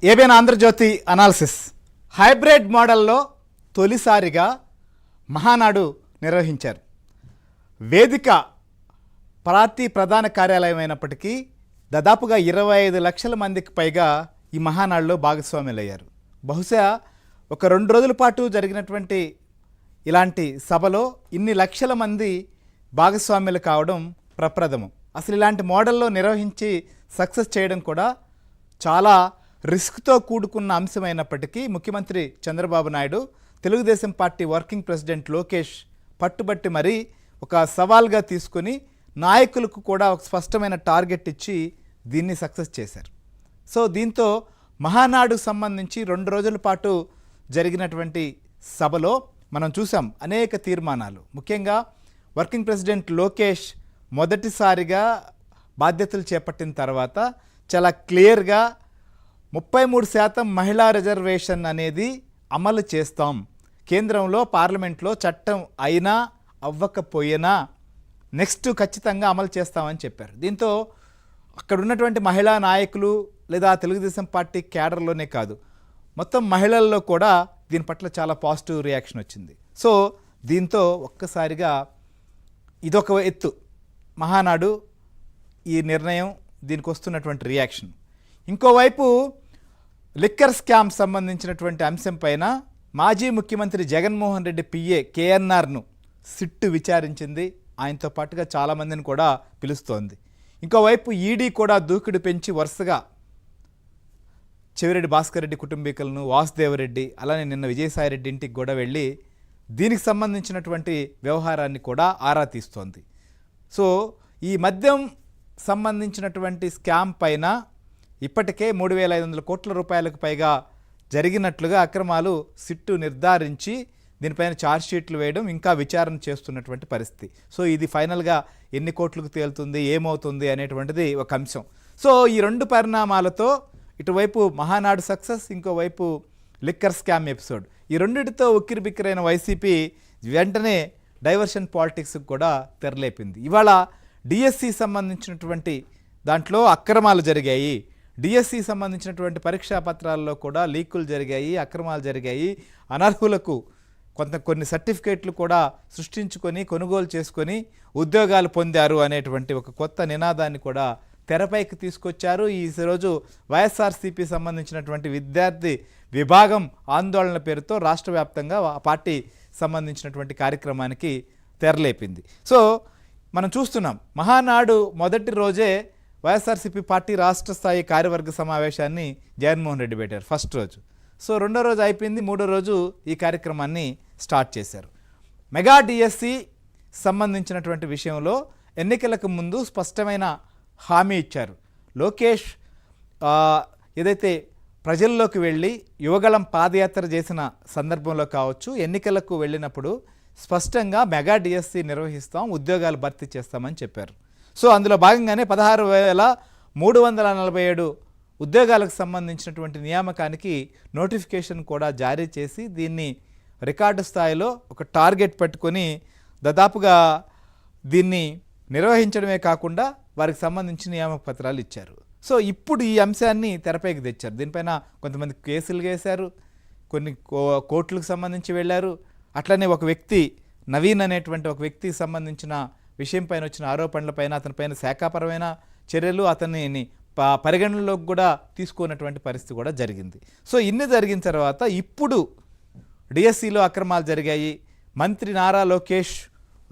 ABN Andhra Jyothi analysis hybrid మోడల్లో తొలిసారిగా మహానాడు నిర్వహించారు. వేదిక పార్టీ ప్రధాన కార్యాలయం అయినప్పటికీ దాదాపుగా 25 లక్షల మందికి పైగా ఈ మహానాడులో భాగస్వాములయ్యారు. బహుశా ఒక 2 రోజుల పాటు జరిగినటువంటి ఇలాంటి సభలో ఇన్ని లక్షల మంది భాగస్వాములు కావడం ప్రప్రథమం. అసలు ఇలాంటి మోడల్లో నిర్వహించి సక్సెస్ చేయడం కూడా చాలా రిస్క్తో కూడుకున్న అంశమైనప్పటికీ ముఖ్యమంత్రి Chandrababu Naidu, Telugu Desam party working president Lokesh పట్టుబట్టి మరీ ఒక సవాల్గా తీసుకొని నాయకులకు కూడా ఒక స్పష్టమైన టార్గెట్ ఇచ్చి దీన్ని సక్సెస్ చేశారు. సో దీంతో మహానాడు సంబంధించి 2 రోజుల పాటు జరిగినటువంటి సభలో మనం చూసాం అనేక తీర్మానాలు. ముఖ్యంగా వర్కింగ్ ప్రెసిడెంట్ లోకేష్ మొదటిసారిగా బాధ్యతలు చేపట్టిన తర్వాత చాలా క్లియర్గా 33% మహిళా రిజర్వేషన్ అనేది అమలు చేస్తాం, కేంద్రంలో పార్లమెంట్లో చట్టం అయినా అవ్వకపోయినా నెక్స్ట్ ఖచ్చితంగా అమలు చేస్తామని చెప్పారు. దీంతో అక్కడ ఉన్నటువంటి మహిళా నాయకులు లేదా తెలుగుదేశం పార్టీ క్యాడర్లోనే కాదు, మొత్తం మహిళల్లో కూడా దీని పట్ల చాలా పాజిటివ్ రియాక్షన్ వచ్చింది. సో దీంతో ఒక్కసారిగా ఇదొక ఎత్తు మహానాడు, ఈ నిర్ణయం, దీనికి వస్తున్నటువంటి రియాక్షన్. ఇంకోవైపు లిక్కర్ స్కామ్ సంబంధించినటువంటి అంశం పైన మాజీ ముఖ్యమంత్రి జగన్మోహన్ రెడ్డి పిఏ కేఎన్ఆర్ను సిట్టు విచారించింది. ఆయనతో పాటుగా చాలామందిని కూడా పిలుస్తోంది. ఇంకోవైపు ఈడీ కూడా దూకుడు పెంచి వరుసగా చెవిరెడ్డి భాస్కర్ రెడ్డి కుటుంబీకులను, వాసుదేవరెడ్డి, అలానే నిన్న విజయసాయిరెడ్డి ఇంటికి కూడా వెళ్ళి దీనికి సంబంధించినటువంటి వ్యవహారాన్ని కూడా ఆరా తీస్తోంది. సో ఈ మద్యం సంబంధించినటువంటి స్కామ్ పైన ఇప్పటికే 3,500 కోట్ల రూపాయలకు పైగా జరిగినట్లుగా అక్రమాలు సిట్టు నిర్ధారించి దీనిపైన ఛార్జ్షీట్లు వేయడం, ఇంకా విచారణ చేస్తున్నటువంటి పరిస్థితి. సో ఇది ఫైనల్గా ఎన్ని కోట్లకు తేలుతుంది, ఏమవుతుంది అనేటువంటిది ఒక అంశం. సో ఈ 2 పరిణామాలతో ఇటువైపు మహానాడు సక్సెస్, ఇంకోవైపు లిక్కర్ స్కామ్ ఎపిసోడ్, ఈ రెండిటితో ఉక్కిరిబిక్కిరైన వైసీపీ వెంటనే డైవర్షన్ పాలిటిక్స్కి కూడా తెరలేపింది. ఇవాళ డిఎస్సి సంబంధించినటువంటి దాంట్లో అక్రమాలు జరిగాయి, డిఎస్సి సంబంధించినటువంటి పరీక్షా పత్రాల్లో కూడా లీకులు జరిగాయి, అక్రమాలు జరిగాయి, అనర్హులకు కొన్ని సర్టిఫికేట్లు కూడా సృష్టించుకొని కొనుగోలు చేసుకొని ఉద్యోగాలు పొందారు అనేటువంటి ఒక కొత్త నినాదాన్ని కూడా తెరపైకి తీసుకొచ్చారు. ఈరోజు వైఎస్ఆర్సీపీ సంబంధించినటువంటి విద్యార్థి విభాగం ఆందోళన పేరుతో రాష్ట్ర వ్యాప్తంగా ఆ పార్టీ సంబంధించినటువంటి కార్యక్రమానికి తెరలేపింది. సో మనం చూస్తున్నాం, మహానాడు మొదటి రోజే వైఎస్ఆర్సీపీ పార్టీ రాష్ట్ర స్థాయి కార్యవర్గ సమావేశాన్ని జగన్మోహన్ రెడ్డి పెట్టారు ఫస్ట్ రోజు. సో 2వ రోజు అయిపోయింది, 3వ రోజు ఈ కార్యక్రమాన్ని స్టార్ట్ చేశారు. మెగా డిఎస్సి సంబంధించినటువంటి విషయంలో ఎన్నికలకు ముందు స్పష్టమైన హామీ ఇచ్చారు. లోకేష్ ఏదైతే ప్రజల్లోకి వెళ్ళి యువగళం పాదయాత్ర చేసిన సందర్భంలో కావచ్చు, ఎన్నికలకు వెళ్ళినప్పుడు స్పష్టంగా మెగా డిఎస్సి నిర్వహిస్తాం, ఉద్యోగాలు భర్తీ చేస్తామని చెప్పారు. సో అందులో భాగంగానే 16,347 ఉద్యోగాలకు సంబంధించినటువంటి నియామకానికి నోటిఫికేషన్ కూడా జారీ చేసి దీన్ని రికార్డు స్థాయిలో ఒక టార్గెట్ పెట్టుకొని దాదాపుగా దీన్ని నిర్వహించడమే కాకుండా వారికి సంబంధించిన నియామక పత్రాలు ఇచ్చారు. సో ఇప్పుడు ఈ అంశాన్ని తెరపైకి తెచ్చారు. దీనిపైన కొంతమంది కేసులు వేశారు, కొన్ని కోర్టులకు సంబంధించి వెళ్ళారు. అట్లనే ఒక వ్యక్తి నవీన్ అనేటువంటి ఒక వ్యక్తికి సంబంధించిన విషయం పైన వచ్చిన ఆరోపణలపైన అతనిపైన శాఖాపరమైన చర్యలు, అతన్ని పరిగణనలోకి కూడా తీసుకున్నటువంటి పరిస్థితి కూడా జరిగింది. సో ఇన్ని జరిగిన తర్వాత ఇప్పుడు డిఎస్సిలో అక్రమాలు జరిగాయి, మంత్రి నారా లోకేష్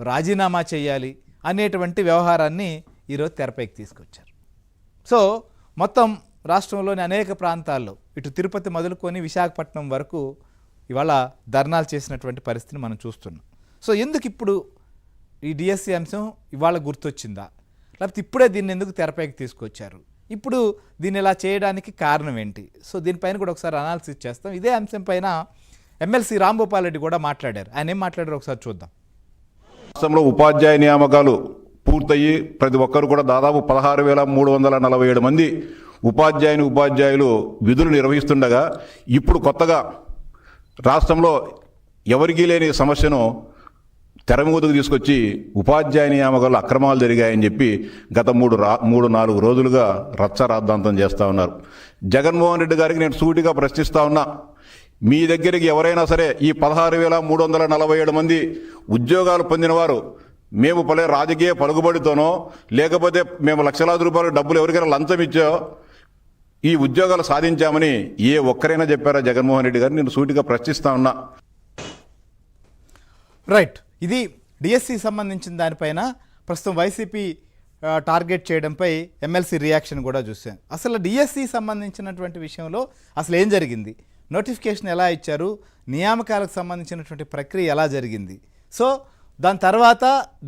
రాజీనామా చేయాలి అనేటువంటి వ్యవహారాన్ని ఈరోజు తెరపైకి తీసుకొచ్చారు. సో మొత్తం రాష్ట్రంలోని అనేక ప్రాంతాల్లో ఇటు తిరుపతి మొదలుకొని విశాఖపట్నం వరకు ఇవాళ ధర్నాలు చేసినటువంటి పరిస్థితిని మనం చూస్తున్నాం. సో ఎందుకు ఇప్పుడు ఈ డిఎస్సి అంశం ఇవాళ గుర్తొచ్చిందా, లేకపోతే ఇప్పుడే దీన్ని ఎందుకు తెరపైకి తీసుకొచ్చారు, ఇప్పుడు దీన్ని ఇలా చేయడానికి కారణం ఏంటి? సో దీనిపైన కూడా ఒకసారి అనాలిసిస్ చేస్తాం. ఇదే అంశం పైన ఎమ్మెల్సీ రాంభూపాల్ రెడ్డి కూడా మాట్లాడారు. ఆయన ఏం మాట్లాడారు ఒకసారి చూద్దాం. రాష్ట్రంలో ఉపాధ్యాయ నియామకాలు పూర్తయ్యి ప్రతి ఒక్కరు కూడా దాదాపు 16,347 మంది ఉపాధ్యాయులు విధులు నిర్వహిస్తుండగా ఇప్పుడు కొత్తగా రాష్ట్రంలో ఎవరికీ లేని సమస్యను తెర మీదకు తీసుకొచ్చి ఉపాధ్యాయ నియామకాలు అక్రమాలు జరిగాయని చెప్పి గత 3-4 రోజులుగా రచ్చ రాద్ధాంతం చేస్తూ ఉన్నారు. జగన్మోహన్ రెడ్డి గారికి నేను సూటిగా ప్రశ్నిస్తా ఉన్నా, మీ దగ్గరికి ఎవరైనా సరే ఈ 16,347 మంది ఉద్యోగాలు పొందినవారు మేము రాజకీయ పలుకుబడితోనో లేకపోతే మేము లక్షలాది రూపాయల డబ్బులు ఎవరికైనా లంచం ఇచ్చో ఈ ఉద్యోగాలు సాధించామని ఏ ఒక్కరైనా చెప్పారా జగన్మోహన్ రెడ్డి గారు? నేను సూటిగా ప్రశ్నిస్తా ఉన్నా. రైట్, ఇది డిఎస్సి సంబంధించిన దానిపైన ప్రస్తుతం వైసీపీ టార్గెట్ చేయడంపై ఎమ్మెల్సీ రియాక్షన్ కూడా చూసాం. అసలు డిఎస్సి సంబంధించినటువంటి విషయంలో అసలు ఏం జరిగింది, నోటిఫికేషన్ ఎలా ఇచ్చారు, నియామకాలకు సంబంధించినటువంటి ప్రక్రియ ఎలా జరిగింది, సో దాని తర్వాత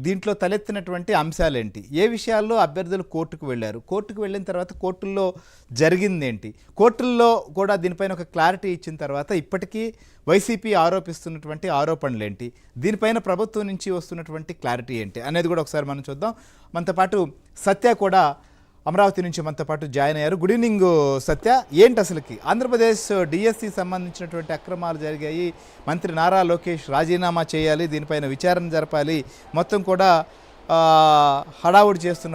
దీంట్లో తలెత్తినటువంటి అంశాలేంటి, ఏ విషయాల్లో అభ్యర్థులు కోర్టుకు వెళ్ళారు, కోర్టుకు వెళ్ళిన తర్వాత కోర్టుల్లో జరిగిందేంటి, కోర్టుల్లో కూడా దీనిపైన ఒక క్లారిటీ ఇచ్చిన తర్వాత ఇప్పటికీ వైసీపీ ఆరోపిస్తున్నటువంటి ఆరోపణలు ఏంటి, దీనిపైన ప్రభుత్వం నుంచి వస్తున్నటువంటి క్లారిటీ ఏంటి అనేది కూడా ఒకసారి మనం చూద్దాం. మనతో పాటు సత్య కూడా అమరావతి నుంచి మనతో పాటు జాయిన్ అయ్యారు. గుడ్ ఈవినింగ్ సత్య. ఏంటి అసలుకి ఆంధ్రప్రదేశ్ డిఎస్సి సంబంధించినటువంటి అక్రమాలు జరిగాయి, మంత్రి నారా లోకేష్ రాజీనామా చేయాలి, దీనిపైన విచారణ జరపాలి, మొత్తం కూడా హడావుడి చేస్తున్న